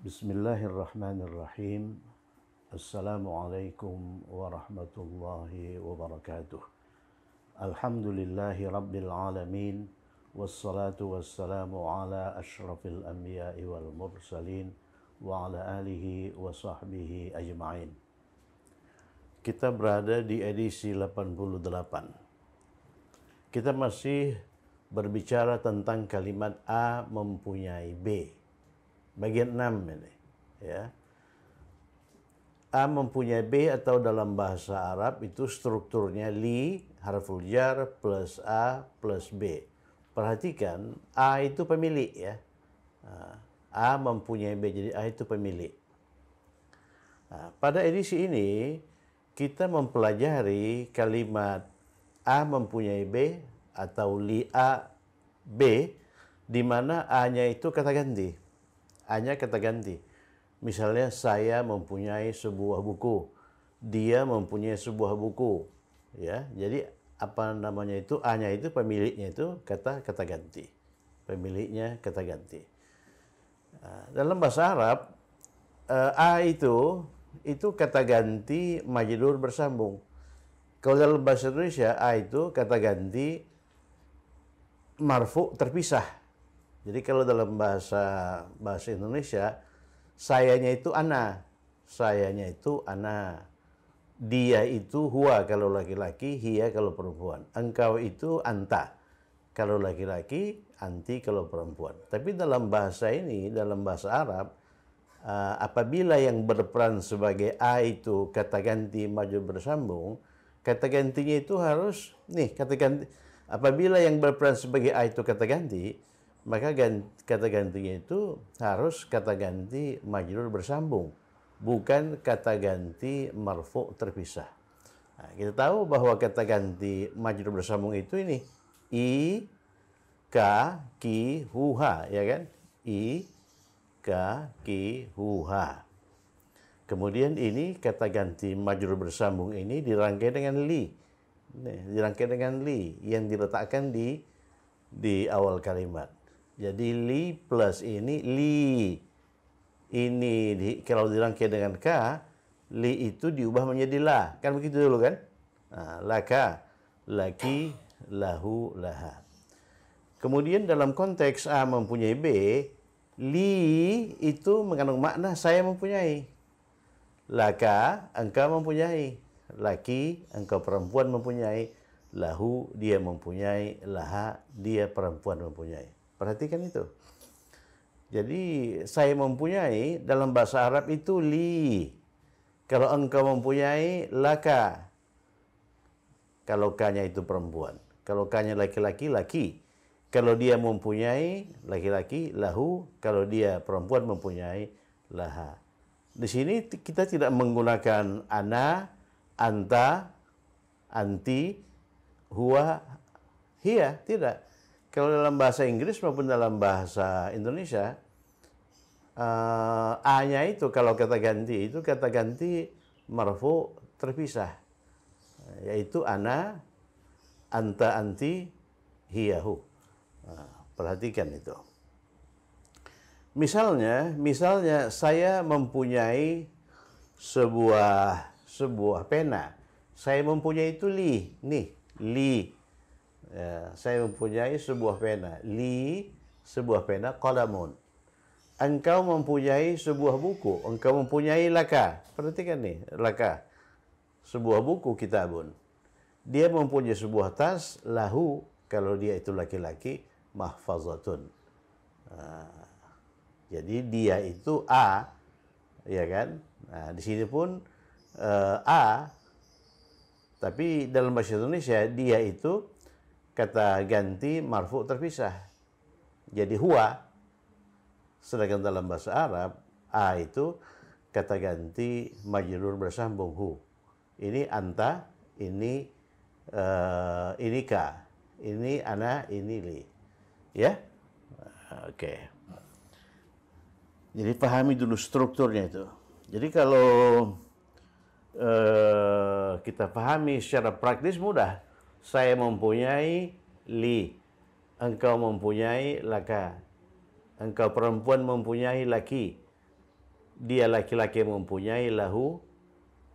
Bismillahirrahmanirrahim. Assalamualaikum warahmatullahi wabarakatuh. Alhamdulillahi rabbil alamin. Wassalatu wassalamu ala ashrafil anbiya'i wal mursalin wa ala alihi wa sahbihi ajma'in. Kita berada di edisi 88. Kita masih berbicara tentang kalimat A mempunyai B. Bagian 6 ini, ya. A mempunyai B atau dalam bahasa Arab itu strukturnya li, harful jar, plus A, plus B. Perhatikan, A itu pemilik, ya. A mempunyai B, jadi A itu pemilik. Nah, pada edisi ini, kita mempelajari kalimat A mempunyai B atau li A, B, di mana A-nya itu kata ganti. A-nya kata ganti. Misalnya saya mempunyai sebuah buku, dia mempunyai sebuah buku, ya. Jadi apa namanya itu, A-nya itu pemiliknya itu kata ganti. Pemiliknya kata ganti. Dalam bahasa Arab, A itu kata ganti majrur bersambung. Kalau dalam bahasa Indonesia, A itu kata ganti marfu terpisah. Jadi kalau dalam bahasa Indonesia, sayanya itu ana, sayanya itu ana, dia itu huwa kalau laki-laki, hiya kalau perempuan, engkau itu anta kalau laki-laki, anti kalau perempuan. Tapi dalam bahasa ini, dalam bahasa Arab, apabila yang berperan sebagai A itu kata ganti majrur bersambung, kata gantinya itu harus kata ganti. Apabila yang berperan sebagai A itu kata ganti, maka kata gantinya itu harus kata ganti majrur bersambung, bukan kata ganti marfu terpisah. Nah, kita tahu bahwa kata ganti majrur bersambung itu ini i, ka, ki, hu, ha, ya kan? I, ka, ki, hu, ha. Kemudian ini kata ganti majrur bersambung ini dirangkai dengan li. Dirangkai dengan li yang diletakkan di awal kalimat. Jadi li plus ini li. Ini kalau dirangkai dengan ka, li itu diubah menjadi la. Kan begitu dulu kan? Nah, laka, laki, lahu, laha. Kemudian dalam konteks A mempunyai B, li itu mengandung makna saya mempunyai. Laka, engkau mempunyai. Laki, engkau perempuan mempunyai. Lahu, dia mempunyai. Laha, dia perempuan mempunyai. Perhatikan itu. Jadi saya mempunyai dalam bahasa Arab itu li. Kalau engkau mempunyai, laka. Kalau ka-nya itu perempuan. Kalau ka-nya laki-laki, laki. Kalau dia mempunyai, laki-laki, lahu. Kalau dia perempuan mempunyai, laha. Di sini kita tidak menggunakan ana, anta, anti, huwa, hiya, tidak. Kalau dalam bahasa Inggris maupun dalam bahasa Indonesia, A-nya itu kalau kata ganti itu kata ganti marfu terpisah, yaitu ana, anta, anti, hiyahu. Perhatikan itu. Misalnya saya mempunyai sebuah pena. Saya mempunyai itu li, li. Ya, saya mempunyai sebuah pena. Li, sebuah pena, qalamun. Engkau mempunyai sebuah buku. Engkau mempunyai laka. Perhatikan nih, laka. Sebuah buku, kitabun. Dia mempunyai sebuah tas, lahu, kalau dia itu laki-laki, mahfazatun. Jadi dia itu A, ya kan? Nah, di sini pun A, tapi dalam bahasa Indonesia dia itu kata ganti marfu terpisah. Jadi huwa. Sedangkan dalam bahasa Arab, A itu kata ganti majrur bersambung hu. Ini anta, ini ka, ini ana, ini li. Ya? Oke. Jadi pahami dulu strukturnya itu. Jadi kalau kita pahami secara praktis mudah. Saya mempunyai li, engkau mempunyai laka, engkau perempuan mempunyai laki, dia laki-laki mempunyai lahu,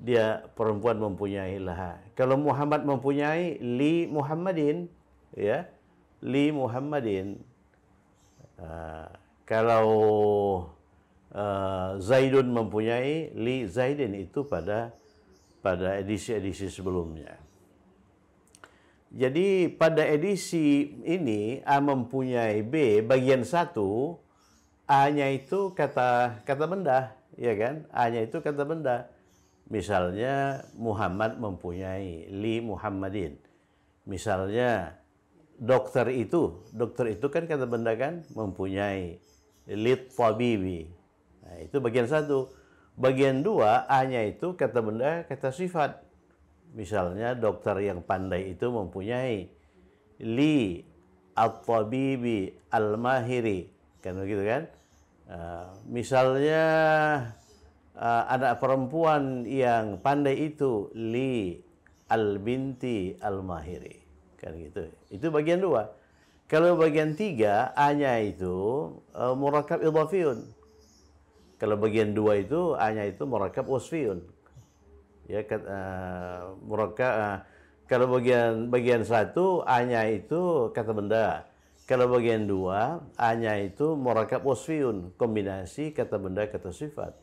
dia perempuan mempunyai laha. Kalau Muhammad mempunyai li Muhammadin, ya, li Muhammadin. Kalau Zaidun mempunyai li Zaidin, itu pada edisi-edisi sebelumnya. Jadi pada edisi ini A mempunyai B bagian 1, A-nya itu kata benda, ya kan? A-nya itu kata benda. Misalnya Muhammad mempunyai li Muhammadin. Misalnya dokter itu kan kata benda kan, mempunyai lit tabibi. Nah, itu bagian 1. Bagian 2, A-nya itu kata benda, kata sifat. Misalnya dokter yang pandai itu mempunyai li at-tabibi al-mahiri, kan begitu kan? Misalnya anak perempuan yang pandai itu li al-binti al-mahiri, kan gitu. Itu bagian 2. Kalau bagian 3, A-nya itu murakkab idhafiyun. Kalau bagian 2 itu A-nya itu murakkab wasfiyun. Ya, kalau bagian 1 A-nya itu kata benda. Kalau bagian 2 A-nya itu murakkab wasfiyun, kombinasi kata benda kata sifat.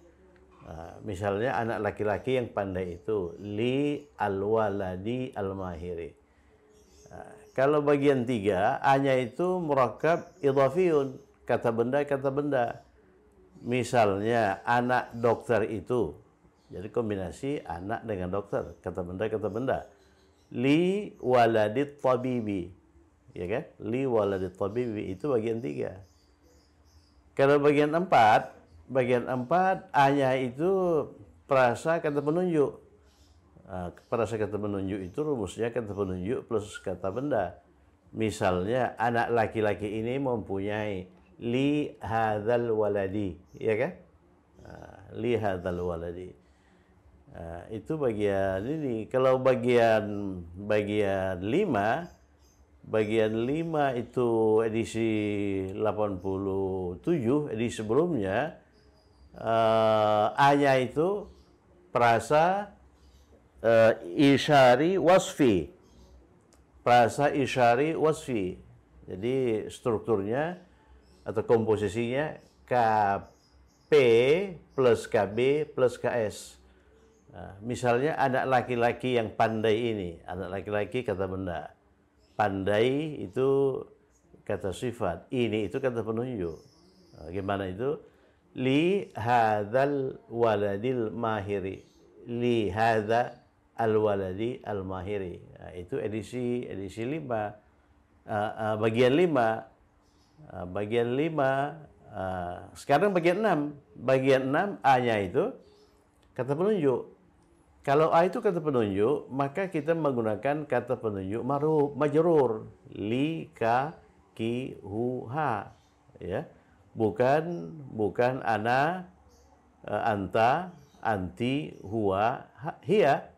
Misalnya anak laki-laki yang pandai itu li al-waladi al-mahiri. Kalau bagian 3 A-nya itu murakkab idhafiyun, kata benda. Misalnya anak dokter itu, jadi kombinasi anak dengan dokter, kata benda. Li waladit tabibi, ya kan? Li waladit tabibi, itu bagian 3. Kalau bagian 4 A-nya itu prasa kata penunjuk. Prasa kata penunjuk itu rumusnya kata penunjuk plus kata benda. Misalnya anak laki-laki ini mempunyai li hadzal waladi, ya kan? Li hadzal waladi. Itu bagian ini. Kalau bagian 5 itu edisi 87, edisi sebelumnya, A-nya itu prasa isyari wasfi. Prasa isyari wasfi. Jadi strukturnya atau komposisinya KP plus KB plus KS. Misalnya anak laki-laki yang pandai ini, anak laki-laki kata benda. Pandai itu kata sifat, ini itu kata penunjuk. Gimana itu? Li hadzal waladil mahiri. Li hadza al-waladi al-mahiri. Itu edisi 5. Bagian 5. Sekarang bagian 6. Bagian 6 A-nya itu kata penunjuk. Kalau A itu kata penunjuk, maka kita menggunakan kata penunjuk majrur, li, ka, ki, hu, ha, ya. Bukan ana, anta, anti, huwa, hiya.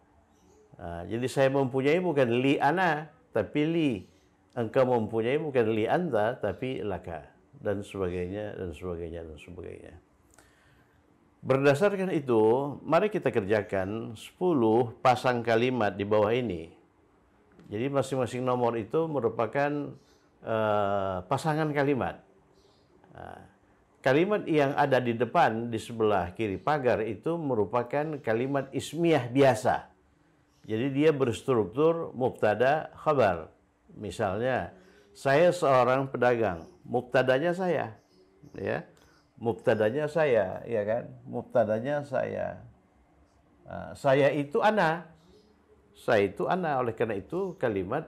Jadi saya mempunyai bukan li ana, tapi li. Engkau mempunyai bukan li anta, tapi laka, dan sebagainya. Berdasarkan itu, mari kita kerjakan 10 pasang kalimat di bawah ini. Jadi masing-masing nomor itu merupakan pasangan kalimat. Kalimat yang ada di depan, di sebelah kiri pagar itu merupakan kalimat ismiyah biasa. Jadi dia berstruktur mubtada khabar. Misalnya, saya seorang pedagang, mubtadanya saya, ya. Mubtadanya saya, ya kan? Mubtadanya saya. Saya itu ana. Saya itu ana. Oleh karena itu kalimat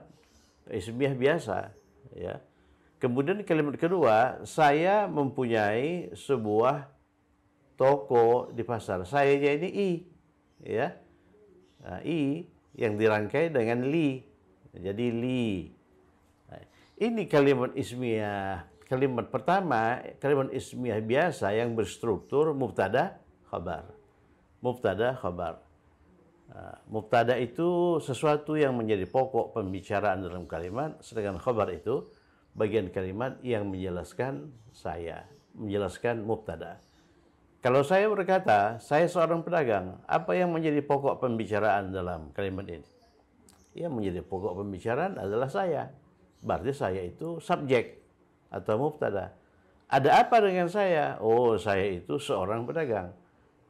ismiyah biasa, ya. Kemudian kalimat kedua, saya mempunyai sebuah toko di pasar. Sayanya ini i, ya. I yang dirangkai dengan li. Jadi li. Ini kalimat ismiyah. Kalimat pertama, kalimat ismiyah biasa yang berstruktur mubtada khabar. Mubtada khabar. Mubtada itu sesuatu yang menjadi pokok pembicaraan dalam kalimat, sedangkan khabar itu bagian kalimat yang menjelaskan saya, menjelaskan mubtada. Kalau saya berkata, saya seorang pedagang, apa yang menjadi pokok pembicaraan dalam kalimat ini? Yang menjadi pokok pembicaraan adalah saya. Berarti saya itu subjek atau mubtada. Ada apa dengan saya? Oh, saya itu seorang pedagang.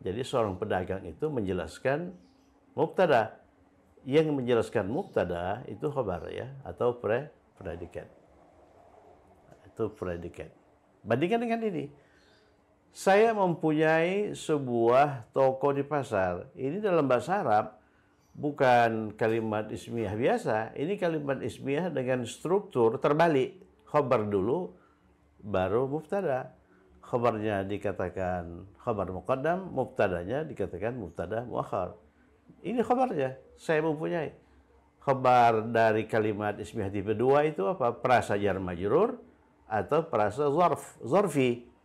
Jadi seorang pedagang itu menjelaskan mubtada. Yang menjelaskan mubtada itu khabar ya, atau predikat. Itu predikat. Bandingkan dengan ini. Saya mempunyai sebuah toko di pasar. Ini dalam bahasa Arab bukan kalimat ismiyah biasa. Ini kalimat ismiyah dengan struktur terbalik. Khabar dulu, baru mubtada. Khabarnya dikatakan khabar muqaddam, mubtadanya dikatakan mubtada muakhar. Ini khabarnya. Saya mempunyai. Khabar dari kalimat ismiyah tipe 2 itu apa? Prasa jar majrur atau prasa zarfi.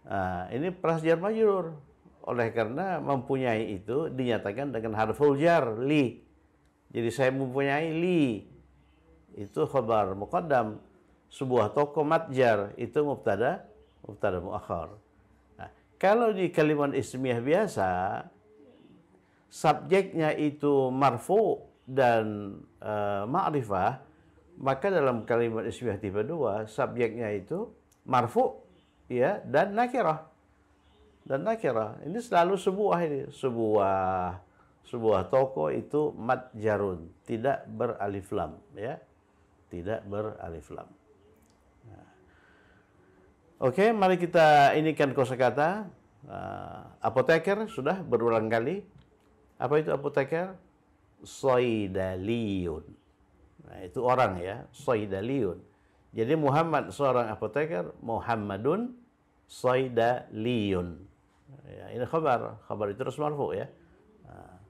Nah, ini prasa jar majrur. Oleh karena mempunyai itu dinyatakan dengan harful jar li. Jadi saya mempunyai li. Itu khabar muqaddam. Sebuah toko matjar itu mubtada muakhar. Nah, kalau di kalimat ismiyah biasa subjeknya itu marfu dan ma'rifah, maka dalam kalimat ismiyah tipe 2 subjeknya itu marfu ya dan nakirah. Ini selalu sebuah toko itu matjarun, tidak beralif lam ya. Tidak beralif lam. Nah. Oke, mari kita inikan kosakata. Apoteker sudah berulang kali. Apa itu apoteker? Soidaliyun. Nah, itu orang ya, soidaliyun. Jadi Muhammad seorang apoteker, Muhammadun soidaliyun. Ya, ini khabar itu terus marfu ya. Nah.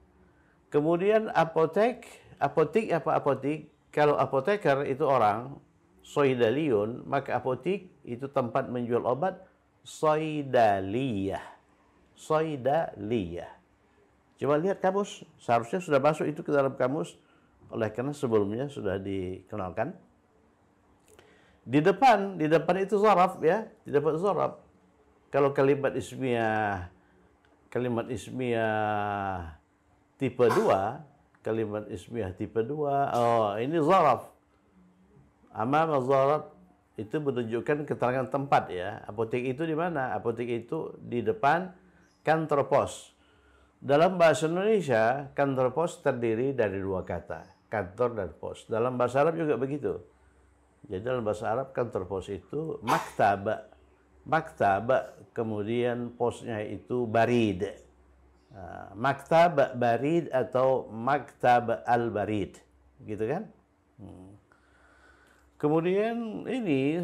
Kemudian apotik apa apotik? Kalau apoteker itu orang, soidaliyun, maka apotik itu tempat menjual obat, soidaliyah. Coba lihat kamus, seharusnya sudah masuk itu ke dalam kamus, oleh karena sebelumnya sudah dikenalkan. Di depan itu zaraf ya, di depan zaraf. Kalau kalimat ismiyah tipe 2, oh ini zaraf. Amama zaraf itu menunjukkan keterangan tempat ya. Apotek itu di mana? Apotek itu di depan kantor pos. Dalam bahasa Indonesia, kantor pos terdiri dari 2 kata, kantor dan pos. Dalam bahasa Arab juga begitu. Jadi dalam bahasa Arab kantor pos itu maktab, kemudian posnya itu barid. Maktab barid atau maktab al-barid, gitu kan? Kemudian ini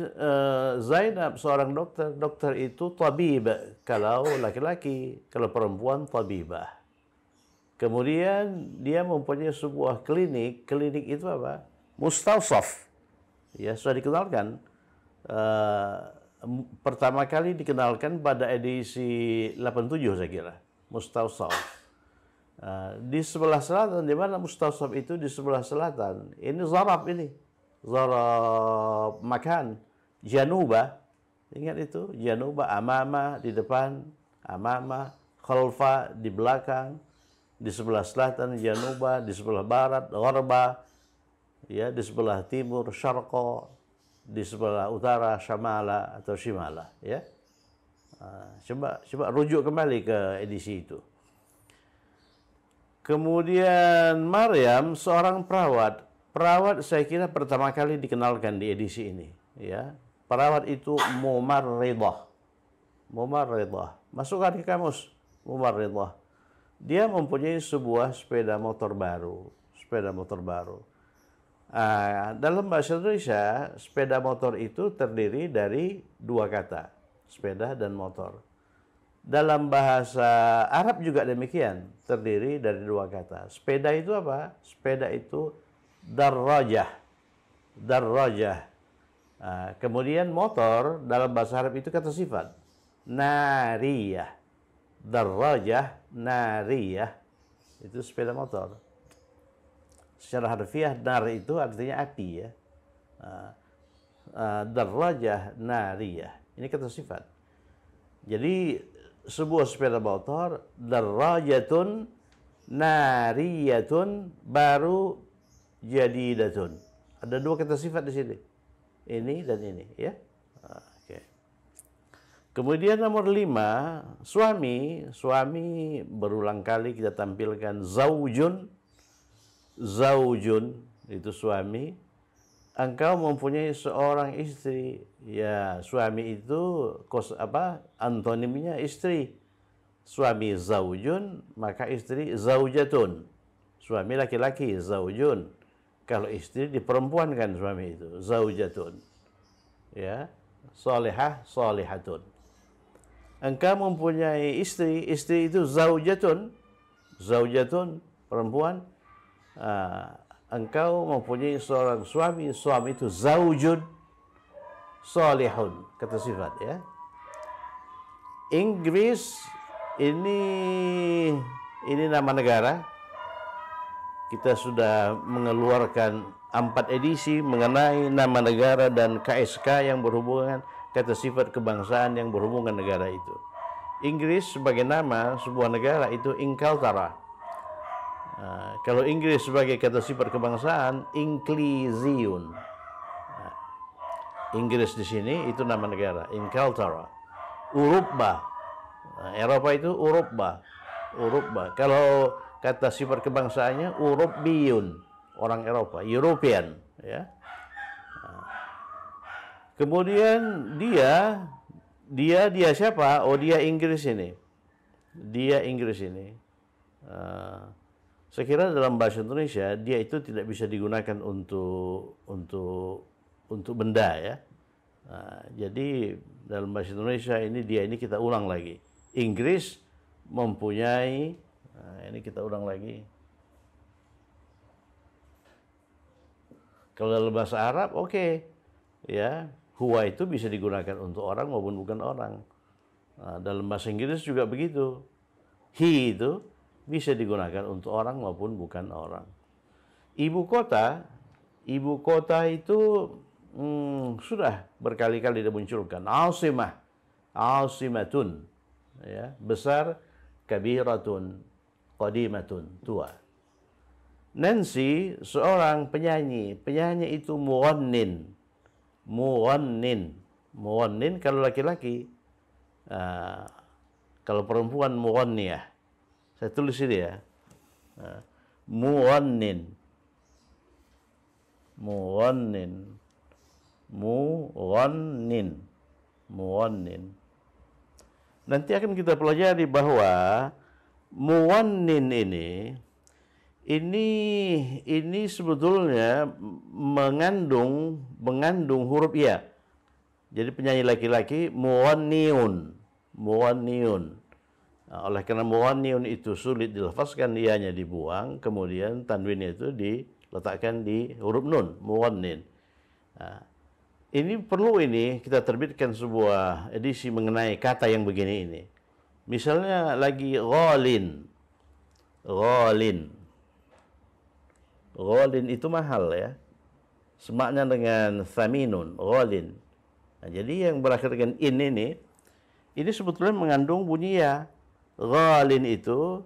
Zainab seorang dokter itu tabib kalau laki-laki, kalau perempuan tabibah. Kemudian dia mempunyai sebuah klinik itu apa? Mustawsaf. Ya, sudah dikenalkan. Pertama kali dikenalkan pada edisi 87 saya kira. Mustawsaf. Di sebelah selatan, di mana Mustawsaf itu di sebelah selatan. Ini zarab ini. Zarab makan. Januba. Ingat itu? Januba, amama di depan. Amama, khalfa di belakang. Di sebelah selatan Januba, di sebelah barat Gharba. Ya, di sebelah timur Syarqa. Di sebelah utara Syamala atau Shimala. Ya. Coba rujuk kembali ke edisi itu. Kemudian Maryam seorang perawat. Perawat saya kira pertama kali dikenalkan di edisi ini. Ya, perawat itu mumarridah. Masukkan ke kamus. Mumarridah. Dia mempunyai sebuah sepeda motor baru. Dalam bahasa Indonesia, sepeda motor itu terdiri dari 2 kata. Sepeda dan motor. Dalam bahasa Arab juga demikian, terdiri dari 2 kata. Sepeda itu apa? Sepeda itu darrajah. Kemudian motor dalam bahasa Arab itu kata sifat. Nariyah. Darrajah, nariyah. Itu sepeda motor. Secara harfiah, nar itu artinya api ya. Darrajah, nariyah. Ini kata sifat. Jadi sebuah sepeda motor, darajatun nariyatun baru jadidatun. Ada dua kata sifat di sini. Ini dan ini, ya. Oke. Kemudian nomor 5, suami. Suami berulang kali kita tampilkan zaujun. Zaujun itu suami. Engkau mempunyai seorang istri. Ya, suami itu antonimnya istri. Suami zaujun, maka istri zaujatun. Suami laki-laki zaujun. Kalau istri diperempuankan suami itu zaujatun. Ya, salihah salihatun. Engkau mempunyai istri, istri itu zaujatun. Zaujatun perempuan. Engkau mempunyai seorang suami, suami itu zaujun salihun, kata sifat, ya. Inggris ini nama negara. Kita sudah mengeluarkan 4 edisi mengenai nama negara dan KSK yang berhubungan, kata sifat kebangsaan yang berhubungan negara itu. Inggris sebagai nama sebuah negara itu Ingkaltara. Kalau Inggris sebagai kata sifat kebangsaan, Inklisiun. Inggris di sini itu nama negara, Ingkaltara. Urupa. Eropa itu Urupa. Urupa. Kalau kata sifat kebangsaannya Urupiyun, orang Eropa, European, ya. Kemudian dia siapa? Oh, dia Inggris ini. Dia Inggris ini. Saya kira dalam bahasa Indonesia dia itu tidak bisa digunakan untuk benda, ya. Jadi dalam bahasa Indonesia ini kita ulang lagi. Inggris mempunyai, ini kita ulang lagi. Kalau dalam bahasa Arab, oke. Ya, huwa itu bisa digunakan untuk orang maupun bukan orang. Dalam bahasa Inggris juga begitu. He itu bisa digunakan untuk orang maupun bukan orang. Ibu kota itu sudah berkali-kali dimunculkan. Asimatun, ya, besar, kabiratun, qadimatun, tua. Nancy seorang penyanyi. Penyanyi itu muwannin. Muwannin kalau laki-laki. Kalau perempuan muwanniyah. Saya tulis ini, ya. Muwannin. Nanti akan kita pelajari bahwa muwannin ini sebetulnya mengandung huruf ya. Jadi penyanyi laki-laki muwanniun. Oleh karena muwanniun itu sulit dilafazkan, ianya dibuang, kemudian tanwinnya itu diletakkan di huruf nun, muwannin. Ini perlu kita terbitkan sebuah edisi mengenai kata yang begini ini. Misalnya lagi ghalin. Ghalin itu mahal, ya. Semakna dengan thaminun, ghalin. Jadi yang berakhir dengan ini sebetulnya mengandung bunyi ya. Ghalin itu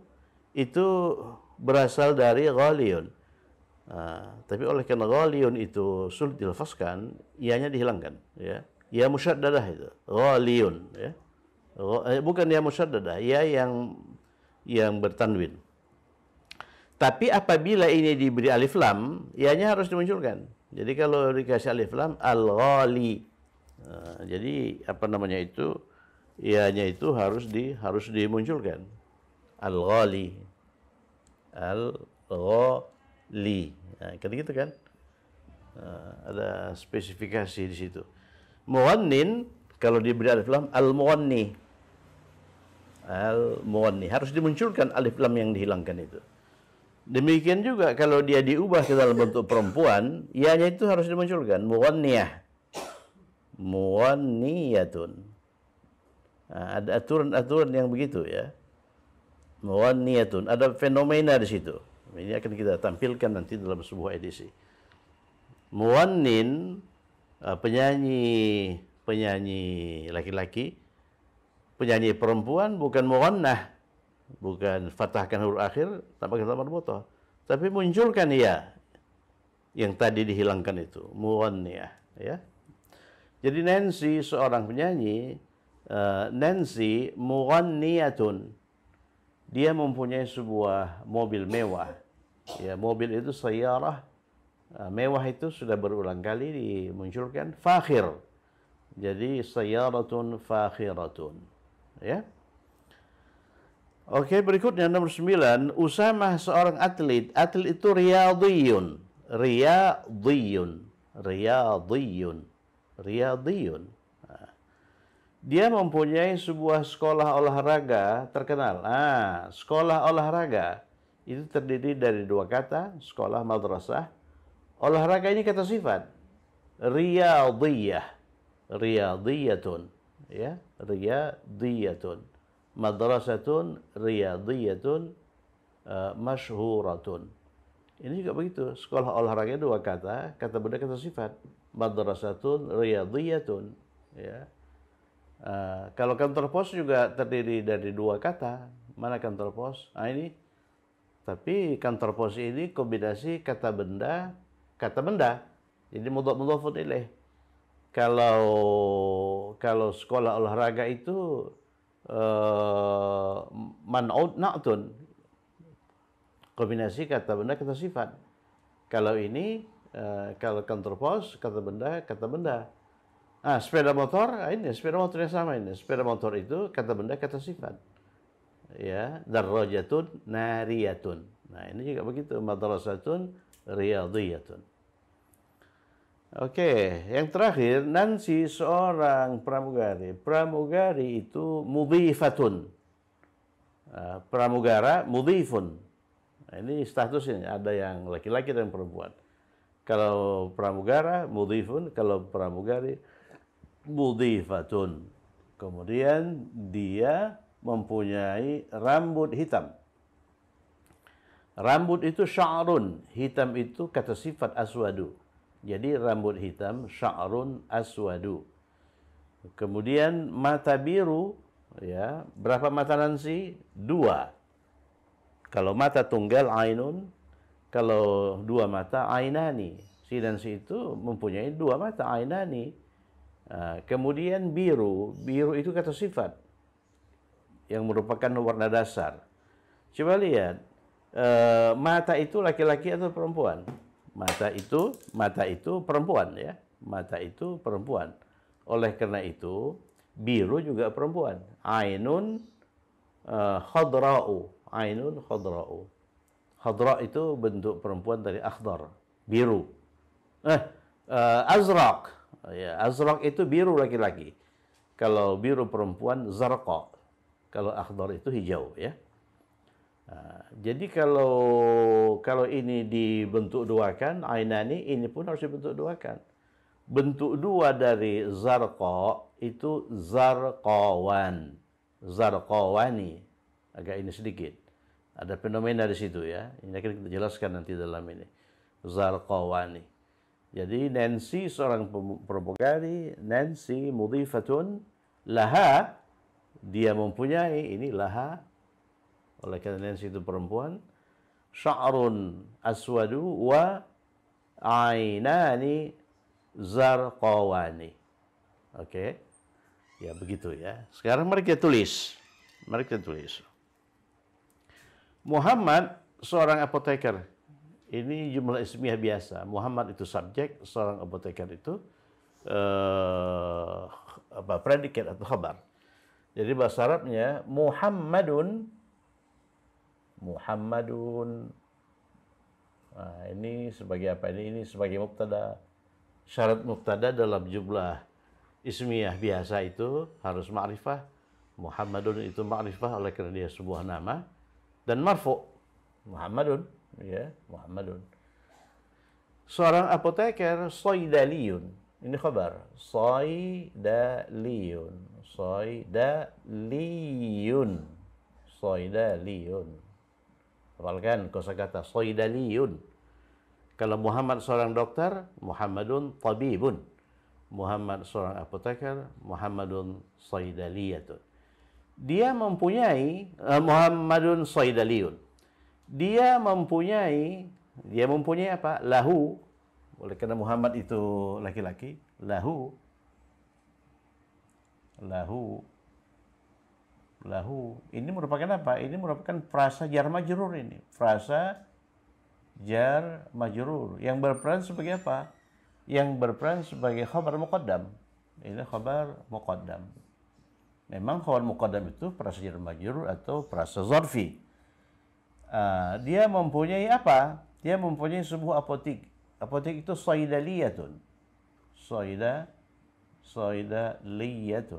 berasal dari ghaliyun. Tapi oleh karena ghaliyun itu sulit dilafazkan, ianya dihilangkan, ya. Ya musyaddadah itu, ghaliyun, ya. Bukan ya musyaddadah, ya yang bertanwin. Tapi apabila ini diberi alif lam, ianya harus dimunculkan. Jadi kalau dikasih alif lam, al-ghali. Jadi ianya itu harus dimunculkan. Al-ghali. Kan gitu kan? Ada spesifikasi di situ. Muwannin kalau diberi alif lam, al-muwanni harus dimunculkan alif lam yang dihilangkan itu. Demikian juga kalau dia diubah ke dalam bentuk perempuan, ianya itu harus dimunculkan, muwanniyatun. Ada aturan-aturan yang begitu, ya. Muwanniyatun, ada fenomena di situ. Ini akan kita tampilkan nanti dalam sebuah edisi. Muwannin, penyanyi laki-laki, Penyanyi perempuan bukan mughannah, bukan fathahkan huruf akhir tanpa kata marbuthah, tapi munculkan ya yang tadi dihilangkan itu, mughanniyah, ya. Jadi Nancy seorang penyanyi, Nancy mughanniyatun. Dia mempunyai sebuah mobil mewah. Ya, mobil itu sayyarah mewah, itu sudah berulang kali dimunculkan, fakhir. Jadi sayyaratun fakhiratun. Ya. Oke, berikutnya nomor 9, Usamah seorang atlet. Atlet itu riyadhiyun. Riyadhiyun. Riyadhiyun. Riyadhiyun. Nah, dia mempunyai sebuah sekolah olahraga terkenal. Sekolah olahraga itu terdiri dari dua kata, sekolah, madrasah. Olahraga ini kata sifat. Riyadhiyah. Riyadhiyatun. Ya, riyadhiyatun. Madrasatun riyadhiyatun masyhuratun. Ini juga begitu. Sekolah olahraga dua kata, kata benda kata sifat. Madrasatun riyadhiyatun. Ya. Kalau kantor pos juga terdiri dari dua kata. Mana kantor pos? Ini. Tapi kantor pos ini kombinasi kata benda. Jadi mudhaf ilaih. Kalau sekolah olahraga itu man'ud na'tun, kombinasi kata benda kata sifat. Kalau ini kalau kantor pos kata benda. Sepeda motor, ini sepeda motor yang sama ini. Sepeda motor itu kata benda kata sifat. Ya, darajatun nariyatun. Nah, ini juga begitu, madrasatun riyadhiyatun. Oke, yang terakhir, Nancy seorang pramugari. Pramugari itu mudhifatun. Pramugara mudhifun. Nah, ini statusnya, ada yang laki-laki dan perempuan. Kalau pramugara mudhifun, kalau pramugari mudhifatun. Kemudian dia mempunyai rambut hitam. Rambut itu sya'run, hitam itu kata sifat aswadu. Jadi rambut hitam, sya'run aswadu. Kemudian mata biru, ya. Berapa mata Nancy? 2. Kalau mata tunggal ainun, kalau 2 mata ainani. Si Nancy itu mempunyai 2 mata ainani. Kemudian biru itu kata sifat yang merupakan warna dasar. Coba lihat, mata itu laki-laki atau perempuan? Mata itu perempuan, ya. Mata itu perempuan. Oleh karena itu, biru juga perempuan. Ainun khadra'u. Ainun khadra'u. Khadra' itu bentuk perempuan dari akhdar, biru. Azraq. Ya, azraq itu biru laki-laki. Kalau biru perempuan zarqa. Kalau akhdar itu hijau, ya. Jadi kalau ini dibentuk duakan, ainani, ini pun harus dibentuk duakan. Bentuk dua dari zarqa itu zarqawan, zarqawani. Agak ini sedikit. Ada fenomena di situ, ya. Ini akan kita jelaskan nanti dalam ini. Zarqawani. Jadi Nancy seorang pramugari, Nancy mudhifatun laha, dia mempunyai ini laha. Oleh karena Nancy itu perempuan, sya'run aswadu wa ainani zarqawani. Oke. Ya begitu, ya. Sekarang mari kita tulis. Muhammad seorang apoteker. Ini jumlah ismiyah biasa. Muhammad itu subjek, seorang apoteker itu predikat atau khabar. Jadi bahasa Arabnya Muhammadun. Nah, ini sebagai apa? Ini sebagai mubtada. Syarat mubtada dalam jumlah ismiyah biasa itu harus ma'rifah. Muhammadun itu ma'rifah oleh karena dia sebuah nama, dan marfu. Muhammadun, ya, Muhammadun. Seorang apoteker, saydaliyun. Ini khabar. Saydaliyun. Hafalkan kosakata saydaliyun. Kalau Muhammad seorang dokter, Muhammadun tabibun. Muhammad seorang apoteker, Muhammadun saydaliyatun. Dia mempunyai Muhammadun Saidaliun. Dia mempunyai apa? Lahu. Oleh karena Muhammad itu laki-laki, lahu. Ini merupakan apa? Ini merupakan frasa jar majrur ini. Frasa jar majrur yang berperan sebagai apa? Yang berperan sebagai khabar muqaddam. Ini khabar muqaddam. Memang khabar muqaddam itu frasa jar majrur atau frasa zarfi. Dia mempunyai apa? Dia mempunyai sebuah apotek. Apotek itu saidaliyatun. Saidaliyatun.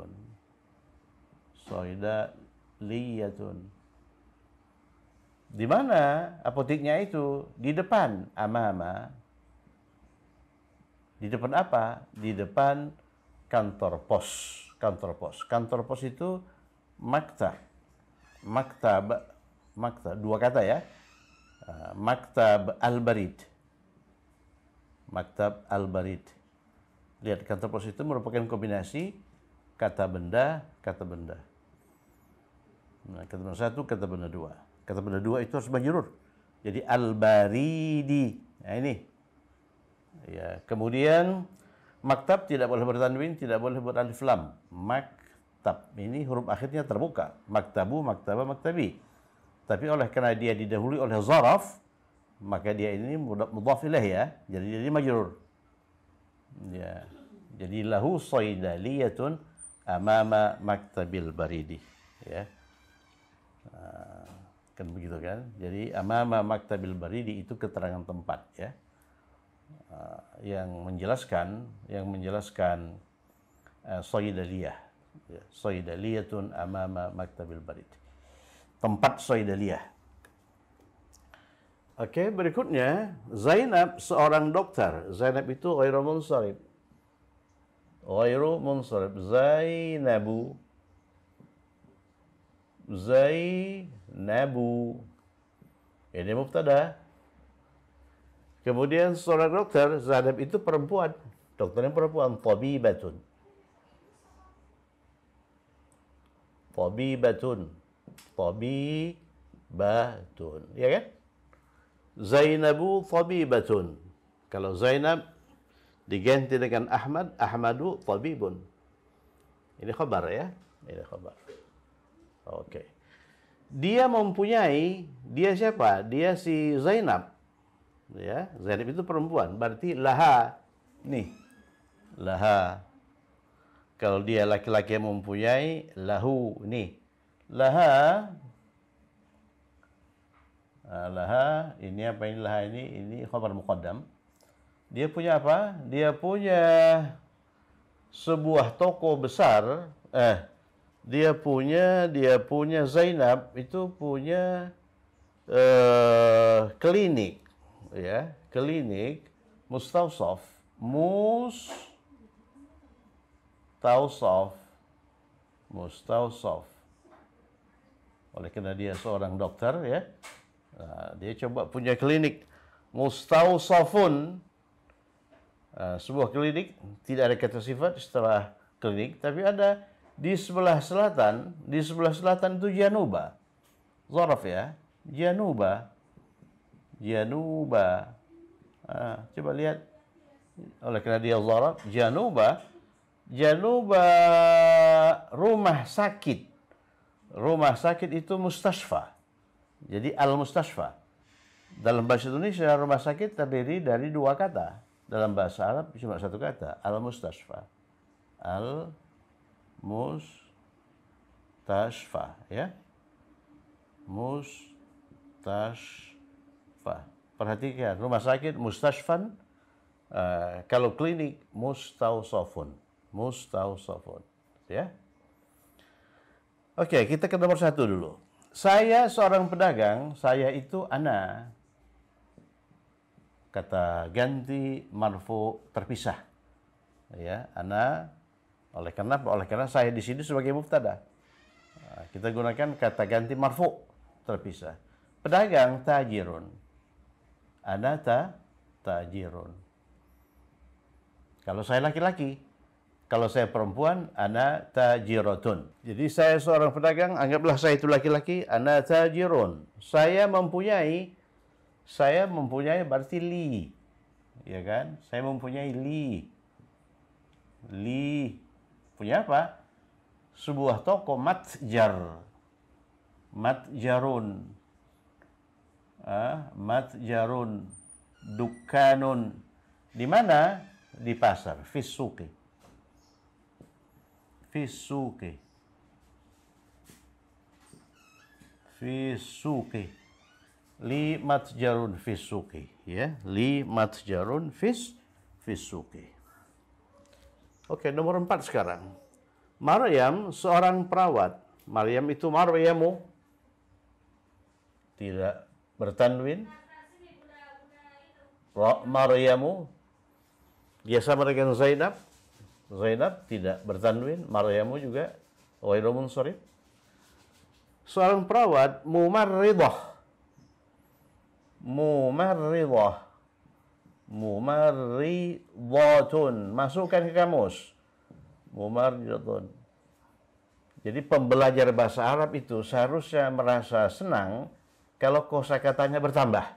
Di mana apoteknya itu? Di depan, amama. Di depan apa? Di depan kantor pos. Kantor pos itu maktab. Dua kata ya. Maktab al-barid. Lihat, kantor pos itu merupakan kombinasi kata benda. Nah, kata benda satu, kata benda dua. Kata benda dua itu harus majrur. Jadi al-baridi. Nah ini. Ya, kemudian maktab tidak boleh bertanwin, tidak boleh beralif lam. Maktab ini huruf akhirnya terbuka. Maktabu, maktaba, maktabi. Tapi karena dia didahului oleh zaraf, maka dia ini mudhaf ilaih ya. Jadi majrur. Ya. Jadi lahu saidaliyatun amama maktabil baridi. Ya. Kan begitu kan? Jadi amama maktabil baridi itu keterangan tempat ya. Yang menjelaskan saidaliyah. Ya. Saidaliyatun amama maktabil baridi. Tempat saidaliyah. Oke, berikutnya Zainab seorang dokter. Zainab itu ghairu munsharif. Zainabu. Ini mubtada. Kemudian seorang dokter, Zainab itu perempuan. Dokternya perempuan, tabibatun. Ya kan? Zainabu tabibatun. Kalau Zainab diganti dengan Ahmad, Ahmadu tabibun. Ini khabar ya. Ini khabar. Oke. Dia siapa? Dia si Zainab. Ya, Zainab itu perempuan. Berarti laha. Nih. Laha. Kalau dia laki-laki yang mempunyai, lahu. Nih. Laha. Ini apa ini laha ini? Ini khabar muqaddam. Dia punya apa? Dia punya sebuah toko besar. Dia punya Zainab itu punya klinik, ya, klinik mustawsaf. Oleh karena dia seorang dokter ya. Dia coba punya klinik mustawsafun. Sebuah klinik, tidak ada kata sifat setelah klinik, tapi ada di sebelah selatan itu Januba. Zaraf ya, Januba. Coba lihat. Oleh karena dia zaraf, Januba rumah sakit. Rumah sakit itu mustasfa. Jadi al-mustasfa. Dalam bahasa Indonesia rumah sakit terdiri dari dua kata. Dalam bahasa Arab cuma satu kata, al-mustasfa. Al-mustasfa, ya. Mustasfa. Perhatikan, rumah sakit mustasfan, kalau klinik mustawsafun. Ya. Oke, kita ke nomor 1 dulu. Saya seorang pedagang, saya itu ana. Kata ganti marfu terpisah. Ya, ana. Oleh karena saya di sini sebagai mubtada. Kita gunakan kata ganti marfu terpisah. Pedagang tajirun. Ana tajirun. Kalau saya laki-laki, Kalau saya perempuan, ana tajiratun. Jadi saya seorang pedagang, anggaplah saya itu laki-laki, ana tajirun. Saya mempunyai berarti li. Ya kan? Saya mempunyai li. Li. Punya apa? Sebuah toko matjar. Matjarun. Matjarun. Dukkanun. Di mana? Di pasar. Fisuki. Fisuki. Fisuki. Li matjarun fisuki. Ya, li matjarun fisuki. Oke, nomor 4 sekarang. Maryam seorang perawat. Maryam itu Maryamu. Tidak bertanwin. Maryamu. Dia sama dengan Zainab. Zainab tidak bertanwin, Maryamu juga ghairu munsharif. Seorang perawat mumarridah. Mumarridah. Mumarridatun. Masukkan ke kamus. Mumarridatun. Jadi pembelajar bahasa Arab itu seharusnya merasa senang kalau kosakatanya bertambah.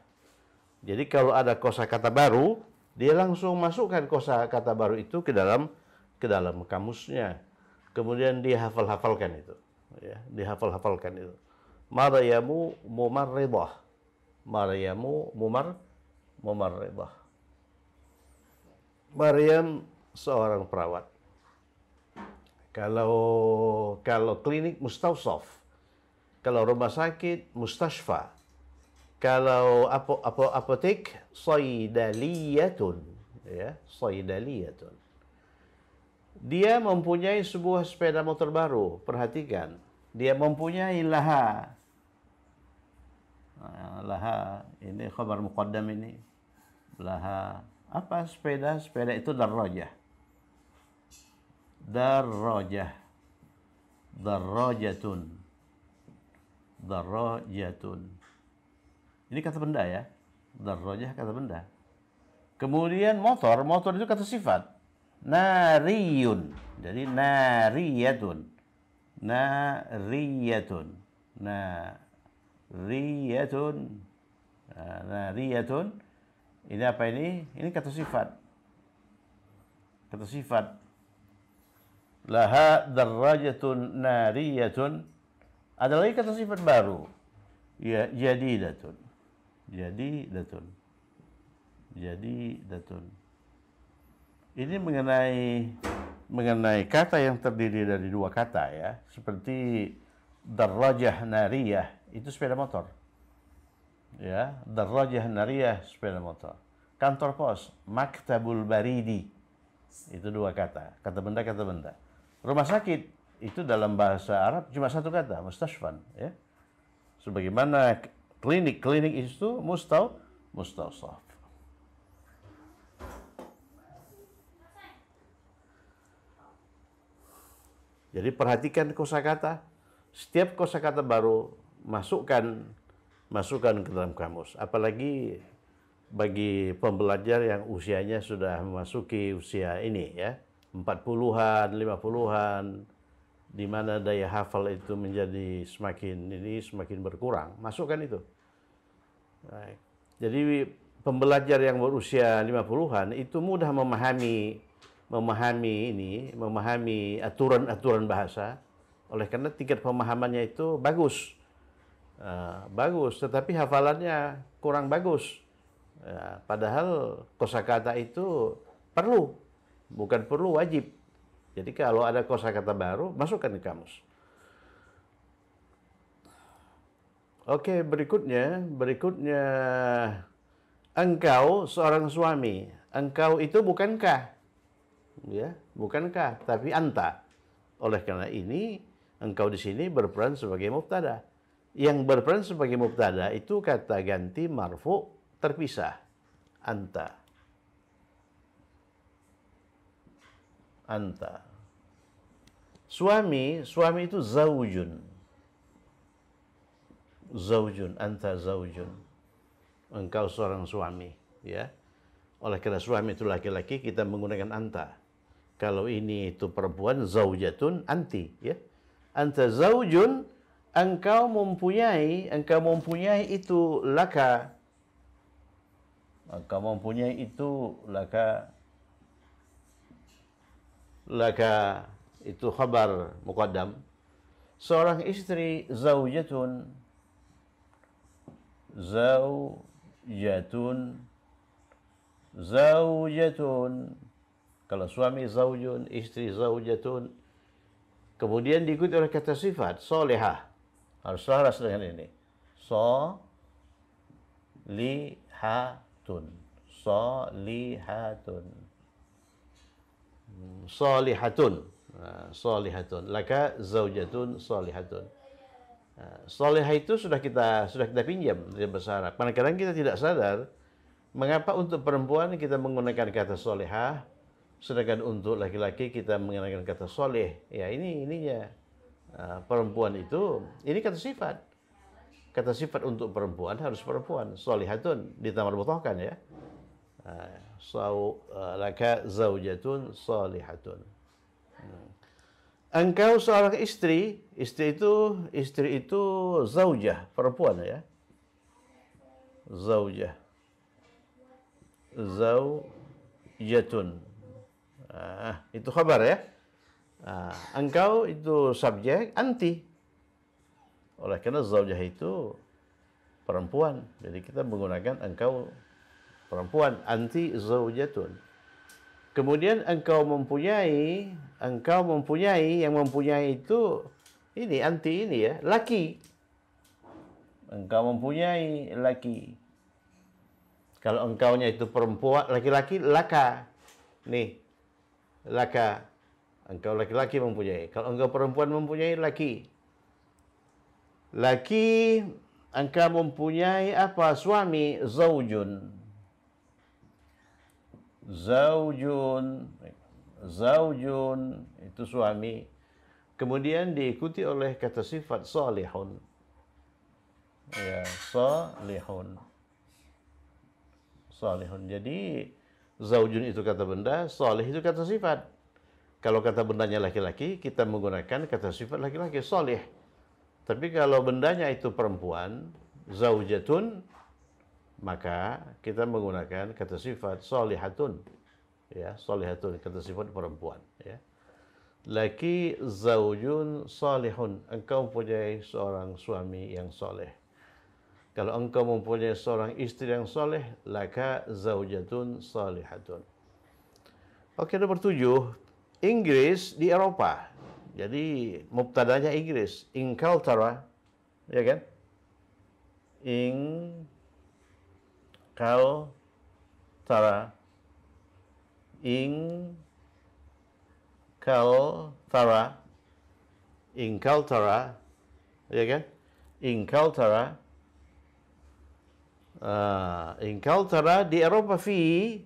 Jadi kalau ada kosakata baru, dia langsung masukkan kosakata baru itu ke dalam kamusnya. Kemudian dia hafal-hafalkan itu. Ya, dihafal-hafalkan itu. Maryamu mumarridah. Maryamu mumarridah. Maryam seorang perawat. Kalau klinik mustawsaf. Kalau rumah sakit mustashfa. Kalau apotek saydaliyatun. Ya, saydaliyatun. Dia mempunyai sebuah sepeda motor baru. Perhatikan. Dia mempunyai laha. Laha. Ini khabar muqaddam ini. Laha. Apa sepeda? Sepeda itu darrajah. Darrajah. Darrajatun. Darrajatun. Ini kata benda ya. Darrajah kata benda. Kemudian motor. Motor itu kata sifat. Nariyun. Jadi nariyatun. Nariyatun. Nariyatun. Nariyatun. Ini apa ini? Ini kata sifat. Kata sifat. Laha darrajatun nariyatun. Ada lagi kata sifat baru. Ya, jadidatun. Jadidatun. Jadidatun. Ini mengenai kata yang terdiri dari dua kata ya, seperti darrajah nariyah itu sepeda motor. Ya, darrajah nariyah sepeda motor. Kantor pos, maktabul baridi itu dua kata, kata benda. Rumah sakit itu dalam bahasa Arab cuma satu kata, mustashfan ya. Sebagaimana klinik itu mustawsaf. Jadi perhatikan kosakata. Setiap kosakata baru masukkan ke dalam kamus. Apalagi bagi pembelajar yang usianya sudah memasuki usia ini ya, 40-an, 50-an, di mana daya hafal itu menjadi semakin berkurang. Masukkan itu. Baik. Jadi pembelajar yang berusia 50-an itu mudah memahami aturan-aturan bahasa. Oleh karena tingkat pemahamannya itu bagus, tetapi hafalannya kurang bagus. Padahal kosakata itu bukan perlu, wajib. Jadi kalau ada kosakata baru, masukkan ke kamus. Oke, berikutnya engkau seorang suami. Engkau itu bukankah? Ya, bukankah, tapi anta. Oleh karena ini, engkau di sini berperan sebagai mubtada. Yang berperan sebagai mubtada itu kata ganti marfu terpisah. Anta. Anta. Suami itu zaujun. Zaujun, anta zaujun. Engkau seorang suami, ya. Oleh karena suami itu laki-laki, kita menggunakan anta. Kalau ini itu perempuan, zaujatun, anti, ya. Anta zaujun, engkau mempunyai itu laka. Engkau mempunyai itu laka. Laka itu khabar muqaddam. Seorang istri zaujatun, zaujatun, zaujatun. Kalau suami zaujun, istri zaujatun. Kemudian diikuti oleh kata sifat, solehah. Harus selaras dengan ini. Solihatun. Solihatun. Solihatun. Solihatun. Laka zaujatun solihatun. Solehah itu sudah kita pinjam dari bahasa Arab. Kadang-kadang kita tidak sadar mengapa untuk perempuan kita menggunakan kata solehah, sedangkan untuk laki-laki kita menggunakan kata soleh. Ya, ininya perempuan itu, ini kata sifat. Kata sifat untuk perempuan harus perempuan. Solihatun ditamar butohkan, ya. Laka zaujatun solihatun. Engkau seorang istri itu zaujah, perempuan, ya. Zaujah. Zaujatun. Itu khabar, ya. Engkau itu subjek, anti. Oleh karena zaujah itu perempuan, jadi kita menggunakan engkau perempuan, anti zaujatun. Kemudian engkau mempunyai, yang mempunyai itu ini anti ini, ya, laki. Engkau mempunyai laki. Kalau engkaunya itu perempuan, laki-laki, laka. Nih, laka. Engkau laki-laki mempunyai. Kalau engkau perempuan mempunyai laki. Laki, engkau mempunyai apa? Suami, zaujun. Zaujun. Zaujun, itu suami. Kemudian diikuti oleh kata sifat salihun. Ya, salihun. Salihun. Jadi zaujun itu kata benda, salih itu kata sifat. Kalau kata bendanya laki-laki, kita menggunakan kata sifat laki-laki, salih. Tapi kalau bendanya itu perempuan, zaujatun, maka kita menggunakan kata sifat salihatun. Ya, salihatun, kata sifat perempuan, ya. Laki zaujun salihun, engkau mempunyai seorang suami yang soleh. Kalau engkau mempunyai seorang istri yang soleh, laka zaujatun salihatun. Oke, nomor 7, Inggris di Eropa. Jadi mubtadanya Inggris, Inglaterra, ya kan? Inglaterra, Inglaterra, ya kan? Inglaterra, Inglaterra di Eropa, fi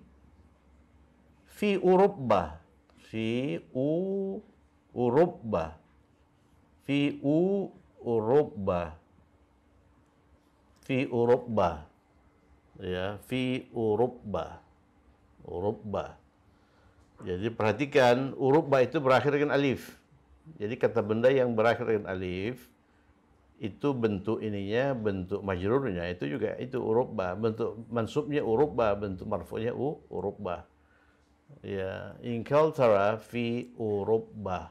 Eropa, fi Eropa, fi Eropa, fi Eropa, ya, fi Eropa, Eropa. Jadi perhatikan, Eropa itu berakhir dengan alif. Jadi kata benda yang berakhir dengan alif itu bentuk ininya, bentuk majrurnya itu juga itu Eropa, bentuk mansubnya Eropa, bentuk marfu'nya Eropa. Ya, Inglaterra fi Eropa.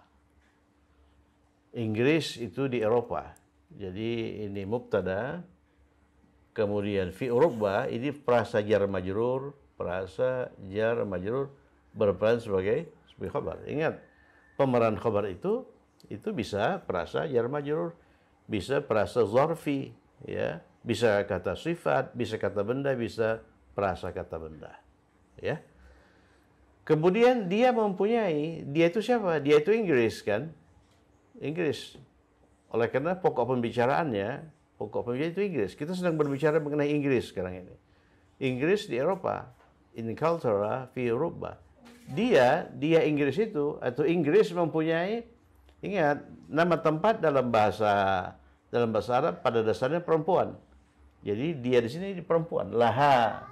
Inggris itu di Eropa. Jadi ini mubtada, kemudian fi Eropa ini frasa jar majrur, berperan sebagai khabar. Ingat, pemeran khabar itu bisa frasa jar majrur, bisa frasa zarfi, ya, bisa kata sifat, bisa kata benda, bisa frasa kata benda, ya. Kemudian dia itu siapa? Dia itu Inggris, kan? Inggris. Oleh karena pokok pembicaraannya itu Inggris. Kita sedang berbicara mengenai Inggris sekarang ini. Inggris di Eropa. Inglaterra fi Eropa. Dia Inggris itu, atau Inggris mempunyai, ingat, nama tempat dalam bahasa Arab pada dasarnya perempuan. Jadi dia di sini perempuan. Laha.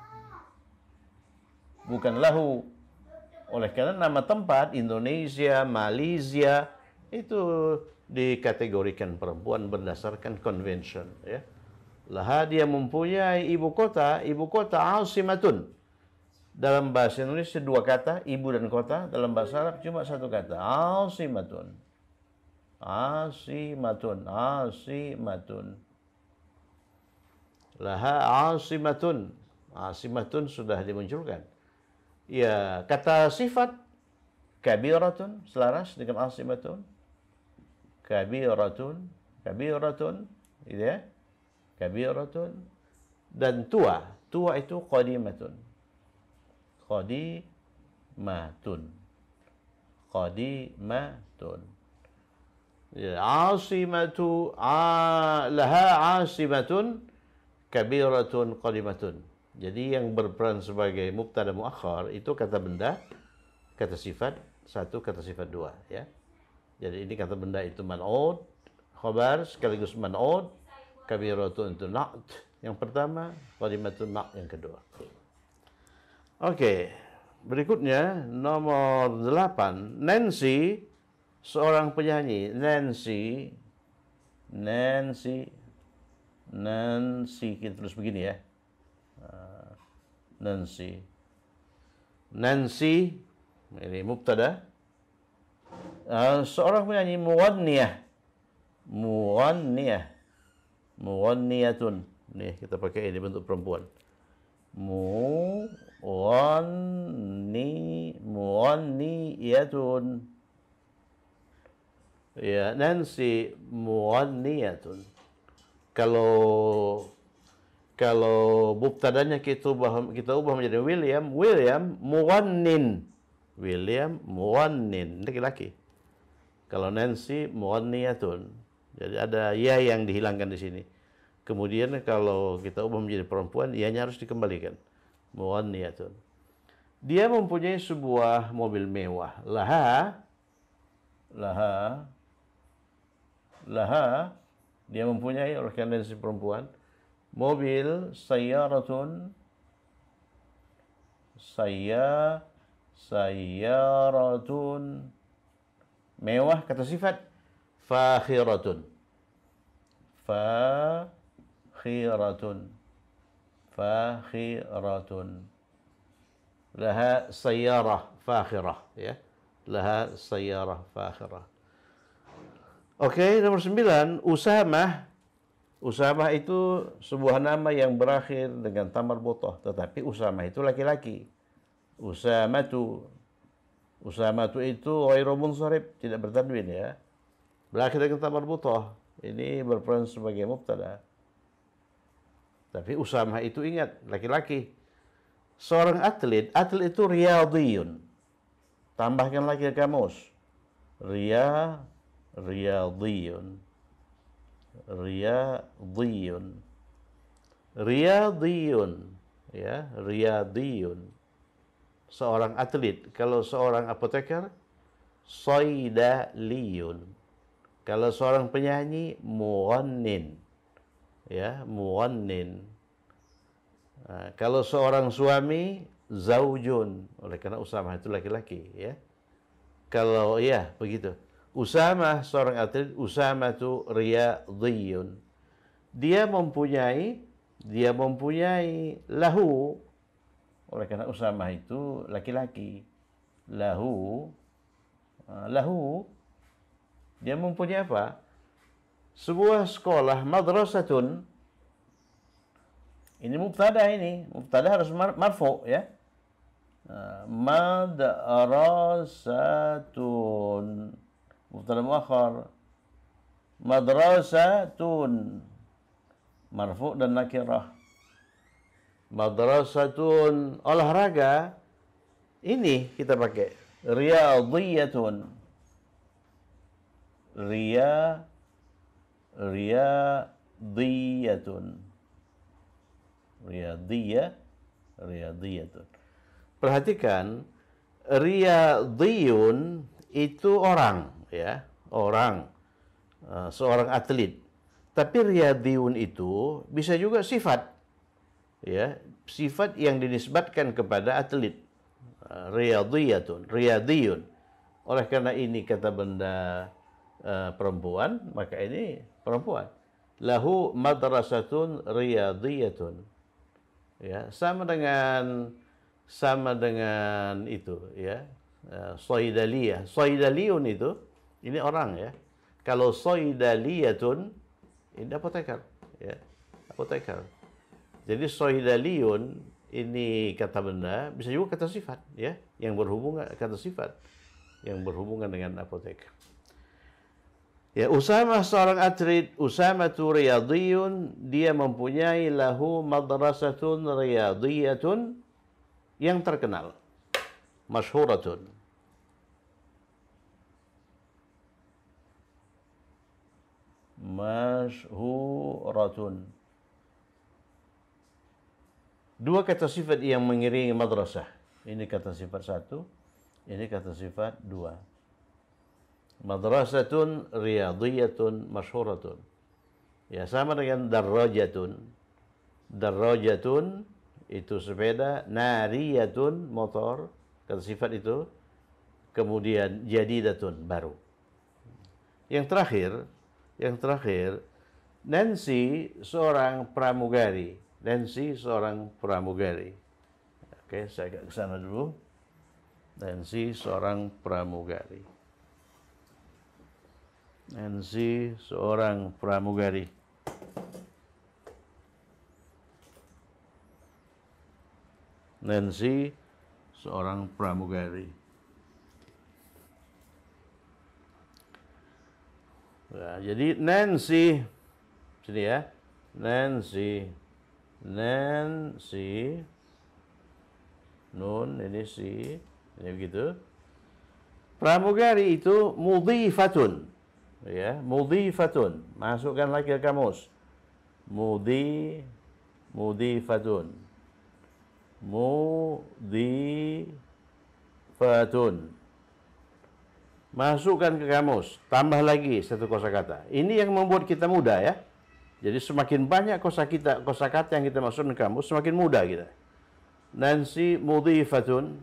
Bukan lahu. Oleh karena nama tempat Indonesia, Malaysia itu dikategorikan perempuan berdasarkan convention, ya. Laha dia mempunyai ibu kota Asimatun. Dalam bahasa Indonesia dua kata, ibu dan kota. Dalam bahasa Arab cuma satu kata, Asimatun. Asimatun, Asimatun. Laha Asimatun. Asimatun sudah dimunculkan. Ya, kata sifat kabiratun selaras dengan asimatun. Kabiratun, kabiratun, gitu ya. Kabiratun. Dan tua itu qadimatun. Qadimatun. Qadimatun. Ya, asimatu, laha asimatun, kabiratun, qadimatun. Jadi yang berperan sebagai mubtada muakhar itu kata benda, kata sifat satu, kata sifat dua, ya. Jadi ini kata benda itu man'ud, khabar sekaligus man'ud, kabiratun itu na'at yang pertama, qadimatun na' yang kedua. Oke, berikutnya nomor 8, Nancy, seorang penyanyi. Nancy, kita terus begini ya. Nancy, ini mubtada. Seorang penyanyi mughanniyatun. Nih kita pakai ini bentuk perempuan. Mughanniyatun. Ya, Nancy mughanniyatun. Kalau mubtadanya kita ubah menjadi William mughannin. William mughannin, laki-laki. Kalau Nancy mughanniyatun. Jadi ada ya yang dihilangkan di sini. Kemudian kalau kita ubah menjadi perempuan, ianya harus dikembalikan. Mughanniyatun. Dia mempunyai sebuah mobil mewah. Laha. Dia mempunyai, oleh karena Nancy perempuan, mobil sayyaratun mewah, kata sifat fakhiratun. Laha sayyarah fakhirah, ya. Laha sayyarah fakhirah. Oke, nomor 9, Usamah itu sebuah nama yang berakhir dengan ta marbutah, tetapi Usamah itu laki-laki. Usamatu itu ghairu munsharif, tidak bertanwin, ya. Berakhir dengan ta marbutah. Ini berperan sebagai mubtada. Tapi Usamah itu ingat, laki-laki. Seorang atlet itu riyadhiyun. Tambahkan lagi ke kamus. Riyadhiyun, ya, riyadhiyun. Seorang atlet. Kalau seorang apoteker, saydaliyun. Kalau seorang penyanyi, mughannin, ya, mughannin. Nah, kalau seorang suami, zaujun. Oleh karena Usamah itu laki-laki, ya. Kalau ya begitu. Usamah seorang atlet, Usamah itu riyadhiyun. Dia mempunyai lahu. Oleh karena Usamah itu laki-laki. Lahu. Dia mempunyai apa? Sebuah sekolah, madrasatun. Ini mubtada harus marfu, ya. Madrasatun. Mubtada muakhar. Madrasatun. Marfu dan nakirah. Madrasatun, olahraga. Ini kita pakai riyadhiyatun. Riyadhiyatun. Perhatikan, riyadhiyun itu orang, ya, seorang atlet. Tapi riyadhiyun itu bisa juga sifat, ya, sifat yang dinisbatkan kepada atlet. riyadiyun. Oleh karena ini kata benda perempuan, maka ini perempuan. Lahu madrasatun riyadiyatun. Ya, sama dengan itu ya. Soidaliyah. Soidaliyun itu ini orang ya. Kalau soidaliyatun ini apoteker ya. Apoteker. Jadi soidaliyun ini kata benda, bisa juga kata sifat ya, yang berhubungan kata sifat yang berhubungan dengan apoteker. Ya, Usamah seorang atlet, Usamatu riyadiyun, dia mempunyai lahu madrasatun riyadiyatun yang terkenal. Masyhuratun. Masyhuratun. Dua kata sifat yang mengiringi madrasah. Ini kata sifat satu, ini kata sifat dua. Madrasatun riyadiyatun masyhuratun. Ya, sama dengan darajatun. Darajatun itu sepeda, nariyatun motor, kata sifat itu. Kemudian jadidatun baru. Yang terakhir, Nancy seorang pramugari. Nancy seorang pramugari. Oke, saya agak ke sana dulu. Nancy seorang pramugari. Nancy seorang pramugari. Nancy seorang pramugari. Nah, jadi Nancy sini ya. Nancy nun ini si ini begitu. Pramugari itu mudhifatun. Ya, mudhifatun. Masukkan lagi ke kamus. Mudhifatun. Mudhifatun. Masukkan ke kamus. Tambah lagi satu kosakata. Ini yang membuat kita mudah ya. Jadi semakin banyak kosakata yang kita masukkan ke kamus, semakin mudah kita. Nancy mudhifatun.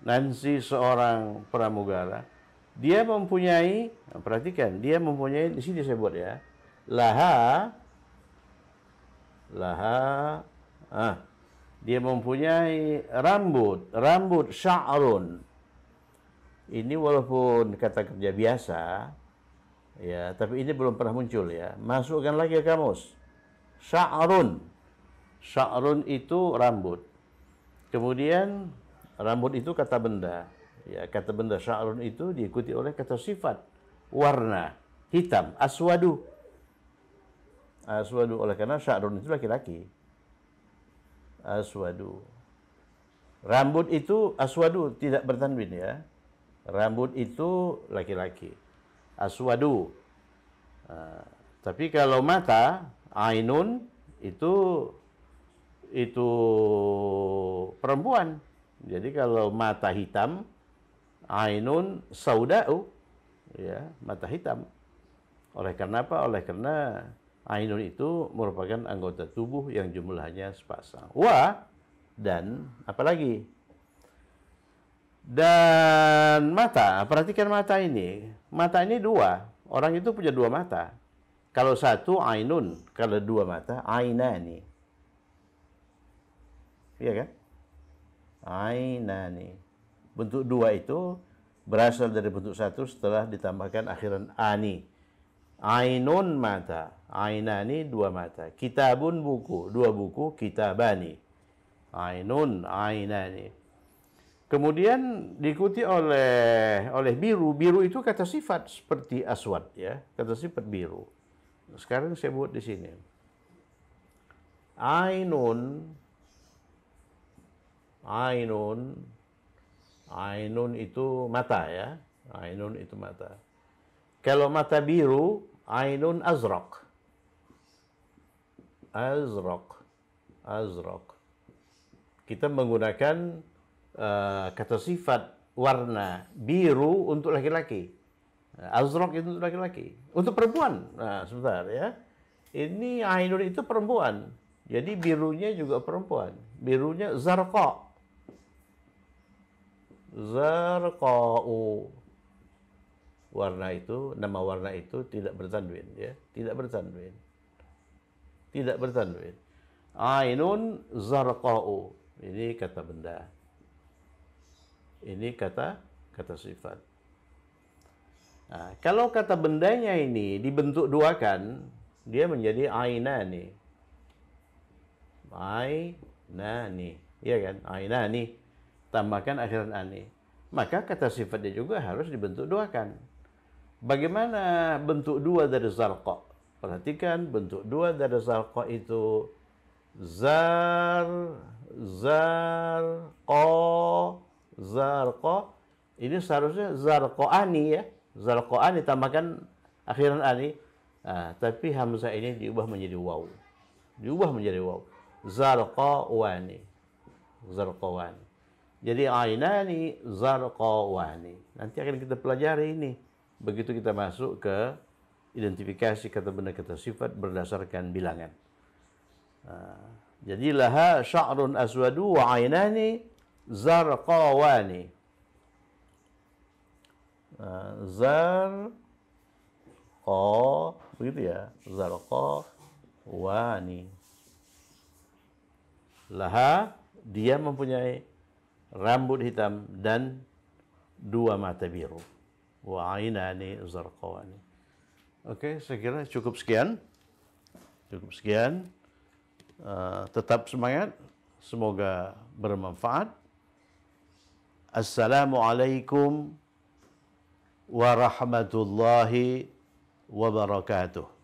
Nancy seorang pramugara. Dia mempunyai, perhatikan, dia mempunyai, di sini saya buat ya. Dia mempunyai rambut sya'run. Ini walaupun kata kerja biasa, ya, tapi ini belum pernah muncul ya. Masukkan lagi ke kamus. Sya'run. Sya'run itu rambut. Kemudian rambut itu kata benda. Ya, kata benda sya'run itu diikuti oleh kata sifat. Warna hitam, aswadu. Aswadu, oleh karena sya'run itu laki-laki. Aswadu. Rambut itu aswadu, tidak bertanwin ya. Rambut itu laki-laki. Aswadu. Tapi kalau mata, ainun itu perempuan. Jadi kalau mata hitam, ainun sauda'u, ya, mata hitam. Oleh karena apa? Oleh karena ainun itu merupakan anggota tubuh yang jumlahnya sepasang. Dan apalagi? Dan mata, perhatikan mata ini. Mata ini dua. Orang itu punya dua mata. Kalau satu ainun, kalau dua mata ainani. Iya kan? Ainani. Bentuk dua itu berasal dari bentuk satu setelah ditambahkan akhiran ani. Ainun mata, ainani dua mata. Kitabun buku, dua buku, kitabani. Ainun, ainani. Kemudian diikuti oleh biru. Biru itu kata sifat seperti aswad ya, kata sifat biru. Sekarang saya buat di sini. Ainun itu mata ya. Ainun itu mata. Kalau mata biru, ainun azraq. Kita menggunakan kata sifat warna biru untuk laki-laki. Azraq itu untuk laki-laki. Untuk perempuan. Nah, sebentar ya. Ini ainun itu perempuan. Jadi birunya juga perempuan. Birunya zarqa. zarqa'u. Warna itu, nama warna itu tidak bertanwin, ya, tidak bertanwin. Tidak bertanwin. Ainun zarqa'u. Ini kata benda. Ini kata sifat. Nah, kalau kata bendanya ini dibentuk duakan, dia menjadi ainani. Ainani, iya kan? Ainani. Tambahkan akhiran ani. Maka kata sifatnya juga harus dibentuk duakan. Bagaimana bentuk dua dari zarqa? Perhatikan bentuk dua dari zarqa itu zarqa. Ini seharusnya zarqaani, ya. Zarqaani tambahkan akhiran ani. Nah, tapi hamzah ini diubah menjadi waw. Diubah menjadi waw. Zarqawani. Zarqawani. Jadi ainani zarqawani. Nanti akan kita pelajari ini. Begitu kita masuk ke identifikasi kata benda kata sifat berdasarkan bilangan. Jadi laha sya'run aswadu wa ainani zarqawani. Begitu ya, zarqawani. Laha, dia mempunyai rambut hitam dan dua mata biru. Wa ainani zarqawani. Oke, saya kira cukup sekian. Tetap semangat, semoga bermanfaat. Assalamualaikum warahmatullahi wabarakatuh.